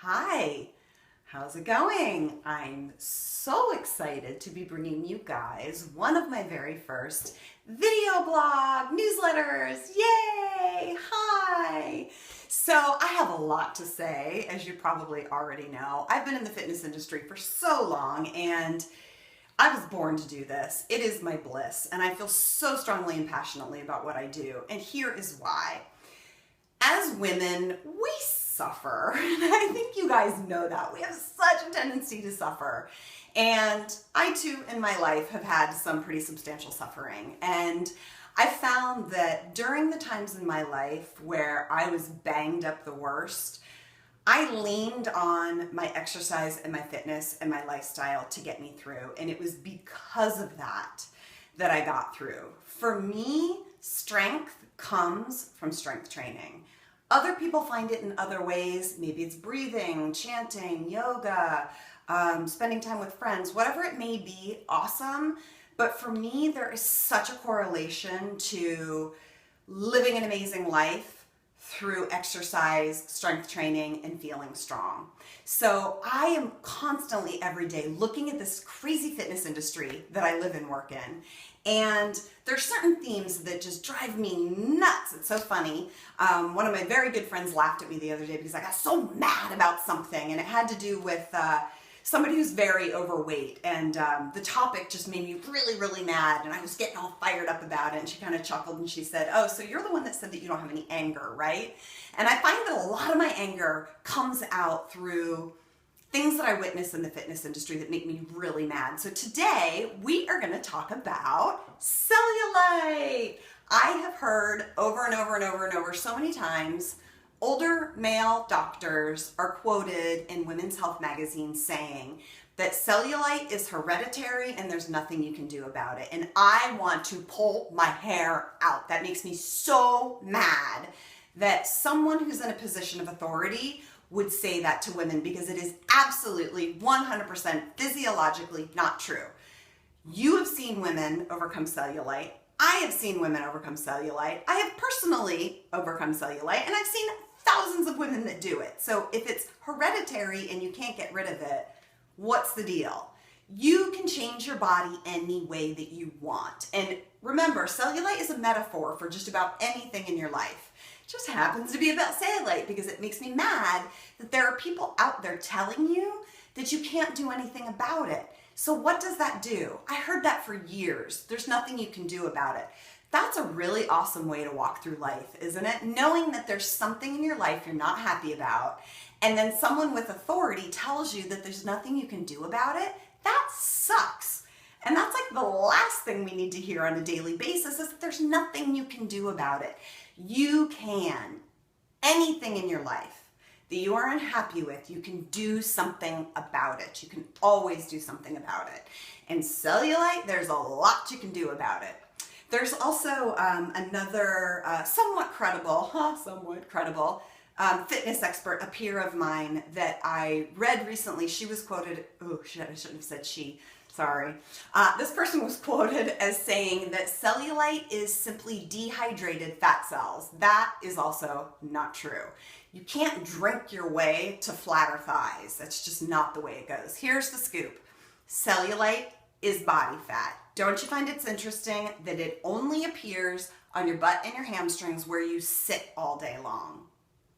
Hi, how's it going? I'm so excited to be bringing you guys one of my very first video blog newsletters. Yay! Hi! So I have a lot to say, as you probably already know. I've been in the fitness industry for so long and I was born to do this. It is my bliss and I feel so strongly and passionately about what I do. And here is why. As women, we suffer. And I think you guys know that. We have such a tendency to suffer. And I too, in my life, have had some pretty substantial suffering. And I found that during the times in my life where I was banged up the worst, I leaned on my exercise and my fitness and my lifestyle to get me through. And it was because of that that I got through. For me, strength comes from strength training. Other people find it in other ways. Maybe it's breathing, chanting, yoga, spending time with friends, whatever it may be, awesome. But for me, there is such a correlation to living an amazing life through exercise, strength training, and feeling strong. So I am constantly every day looking at this crazy fitness industry that I live and work in. And there's certain themes that just drive me nuts. It's so funny. One of my very good friends laughed at me the other day because I got so mad about something, and it had to do with somebody who's very overweight, and the topic just made me really, really mad, and I was getting all fired up about it, and she kind of chuckled and she said, "Oh, so you're the one that said that you don't have any anger, right?" And I find that a lot of my anger comes out through things that I witness in the fitness industry that make me really mad. So today we are going to talk about cellulite. I have heard over and over and over and over so many times, older male doctors are quoted in Women's Health magazine saying that cellulite is hereditary and there's nothing you can do about it. And I want to pull my hair out. That makes me so mad that someone who's in a position of authority would say that to women, because it is absolutely 100% physiologically not true. You have seen women overcome cellulite. I have seen women overcome cellulite. I have personally overcome cellulite, and I've seen thousands of women that do it. So if it's hereditary and you can't get rid of it, what's the deal? You can change your body any way that you want. And remember, cellulite is a metaphor for just about anything in your life. It just happens to be about cellulite because it makes me mad that there are people out there telling you that you can't do anything about it. So what does that do? I heard that for years. There's nothing you can do about it. That's a really awesome way to walk through life, isn't it? Knowing that there's something in your life you're not happy about, and then someone with authority tells you that there's nothing you can do about it, that sucks. And that's like the last thing we need to hear on a daily basis, is that there's nothing you can do about it. You can. Anything in your life that you are unhappy with, you can do something about it. You can always do something about it. And cellulite, there's a lot you can do about it. There's also another somewhat credible fitness expert, a peer of mine that I read recently. She was quoted, oh shit, I shouldn't have said she, sorry. This person was quoted as saying that cellulite is simply dehydrated fat cells. That is also not true. You can't drink your way to flatter thighs. That's just not the way it goes. Here's the scoop. Cellulite is body fat. Don't you find it's interesting that it only appears on your butt and your hamstrings where you sit all day long?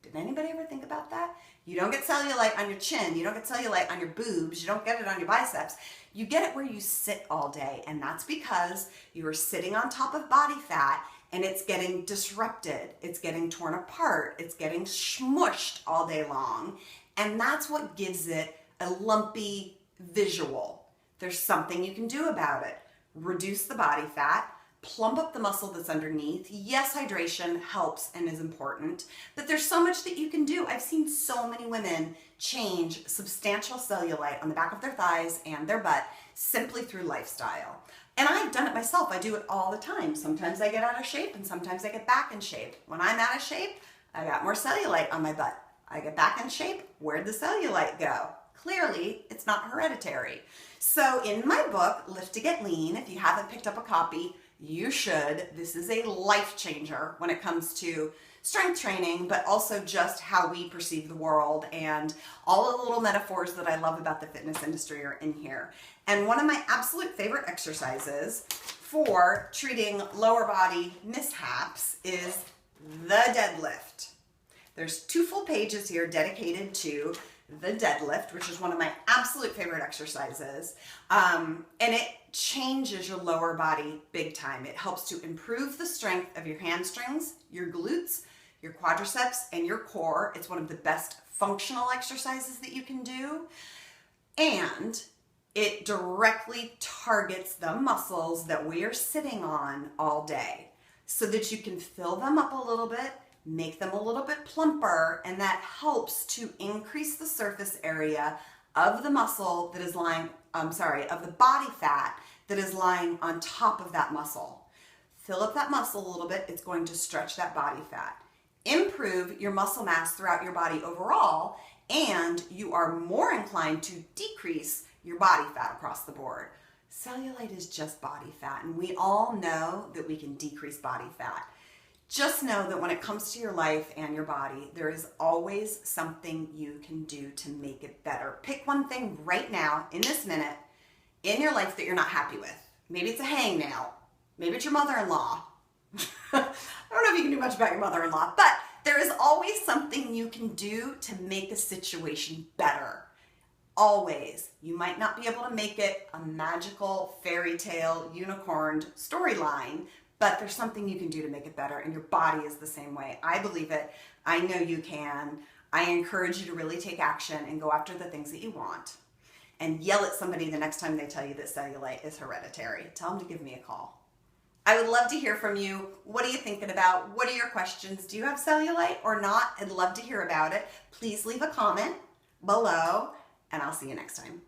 Did anybody ever think about that? You don't get cellulite on your chin. You don't get cellulite on your boobs. You don't get it on your biceps. You get it where you sit all day. And that's because you are sitting on top of body fat and it's getting disrupted. It's getting torn apart. It's getting smushed all day long. And that's what gives it a lumpy visual. There's something you can do about it. Reduce the body fat, plump up the muscle that's underneath. Yes, hydration helps and is important, but there's so much that you can do. I've seen so many women change substantial cellulite on the back of their thighs and their butt simply through lifestyle. And I've done it myself. I do it all the time. Sometimes I get out of shape and sometimes I get back in shape. When I'm out of shape, I got more cellulite on my butt. I get back in shape, where'd the cellulite go? Clearly, it's not hereditary. So in my book, Lift to Get Lean, if you haven't picked up a copy, you should. This is a life changer when it comes to strength training, but also just how we perceive the world, and all the little metaphors that I love about the fitness industry are in here. And one of my absolute favorite exercises for treating lower body mishaps is the deadlift. There's 2 full pages here dedicated to the deadlift, which is one of my absolute favorite exercises. And it changes your lower body big time. It helps to improve the strength of your hamstrings, your glutes, your quadriceps, and your core. It's one of the best functional exercises that you can do. And it directly targets the muscles that we are sitting on all day so that you can fill them up a little bit, make them a little bit plumper, and that helps to increase the surface area of the muscle that is lying, of the body fat that is lying on top of that muscle. Fill up that muscle a little bit, it's going to stretch that body fat. Improve your muscle mass throughout your body overall, and you are more inclined to decrease your body fat across the board. Cellulite is just body fat, and we all know that we can decrease body fat. Just know that when it comes to your life and your body, there is always something you can do to make it better. Pick one thing right now, in this minute, in your life that you're not happy with. Maybe it's a hangnail. Maybe it's your mother-in-law. I don't know if you can do much about your mother-in-law, but there is always something you can do to make a situation better. Always. You might not be able to make it a magical fairy tale unicorn storyline, but there's something you can do to make it better, and your body is the same way. I believe it. I know you can. I encourage you to really take action and go after the things that you want. And yell at somebody the next time they tell you that cellulite is hereditary. Tell them to give me a call. I would love to hear from you. What are you thinking about? What are your questions? Do you have cellulite or not? I'd love to hear about it. Please leave a comment below, and I'll see you next time.